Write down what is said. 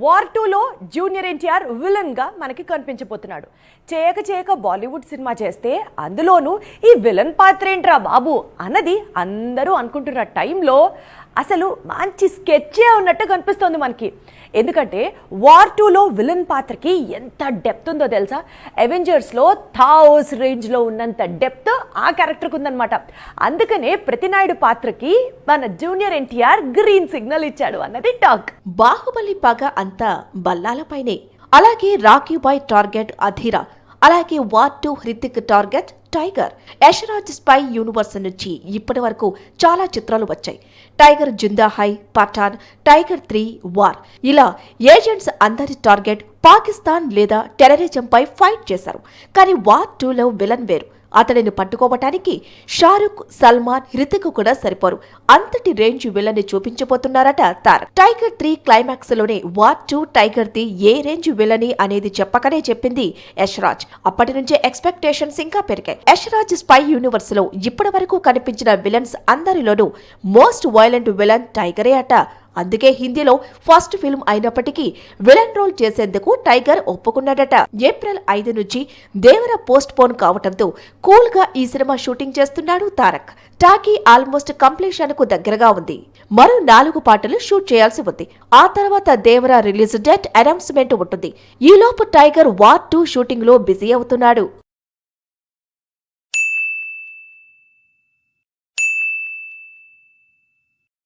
War 2లో junior NTR villain గా మనకి కనిపించబోతున్నాడు. చేయక బాలీవుడ్ సినిమా చేస్తే అందులోనూ ఈ విలన్ పాత్ర ఏంట్రా బాబు అన్నది అందరూ అనుకుంటున్న టైంలో అసలు మంచి స్కెచ్చే ఉన్నట్టు కనిపిస్తోంది మనకి. ఎందుకంటే వార్ 2లో విలన్ పాత్రకి ఎంత డెప్త్ ఉందో తెలుసా? అవెంజర్స్లో థావోస్ రేంజ్లో ఉన్నంత డెప్త్ ఆ క్యారెక్టర్కి ఉందన్నమాట. అందుకనే ప్రతినాయుడు పాత్రకి మన జూనియర్ ఎన్టీఆర్ గ్రీన్ సిగ్నల్ ఇచ్చాడు అన్నది టాక్. బాహుబలి పగ అంతా బల్లాలపైనే. అలాగే రాకీ బాయ్ టార్గెట్ అధీరా, అలాగే war 2 Hrithik target Tiger. Yashraj spy universe నుంచి ఇప్పటి వరకు చాలా చిత్రాలు వచ్చాయి. Tiger Zinda Hai, Pathaan, Tiger 3, War. ఇలా ఏజెంట్స్ అందరి టార్గెట్ పాకిస్తాన్ లేదా టెర్రరిజంపై ఫైట్ చేశారు. కానీ వార్ 2లో విలన్ వేరు. అతడిని పట్టుకోవటానికి షారుఖ్, సల్మాన్, హృతిక్ కూడా సరిపోరు. అంతటి రేంజ్ విలన్ చూపించబోతున్నారట తారక్. టైగర్ 3 క్లైమాక్స్ లోనే వార్ 2 టైగర్ ది ఏ రేంజ్ విలని అనేది చెప్పకనే చెప్పింది యశరాజ్. అప్పటి నుంచే ఎక్స్పెక్టేషన్స్ ఇంకా పెరిగాయి. యశరాజ్ స్పై యూనివర్స్ లో ఇప్పటి వరకు కనిపించిన విలన్స్ అందరిలోనూ మోస్ట్ వైలెంట్ విలన్ టైగరే అట. అందుకే హిందీలో ఫస్ట్ ఫిల్మ్ అయినప్పటికీ విలన్ రోల్ చేసేందుకు టైగర్ ఒప్పుకున్నాడట. ఏప్రిల్ 5 నుంచి దేవర పోస్ట్ పోన్ కావడంతో కూల్ గా ఈ సినిమా షూటింగ్ చేస్తున్నాడు తారక్. టాకీ ఆల్మోస్ట్ కంప్లీషన్ కు దగ్గరగా ఉంది. మరో 4 పాటలు షూట్ చేయాల్సి ఉంది. ఆ తర్వాత దేవర రిలీజ్ డేట్ అనౌన్స్మెంట్ ఉంటుంది. ఈలోపు టైగర్ వార్ 2 షూటింగ్ లో బిజీ అవుతున్నాడు.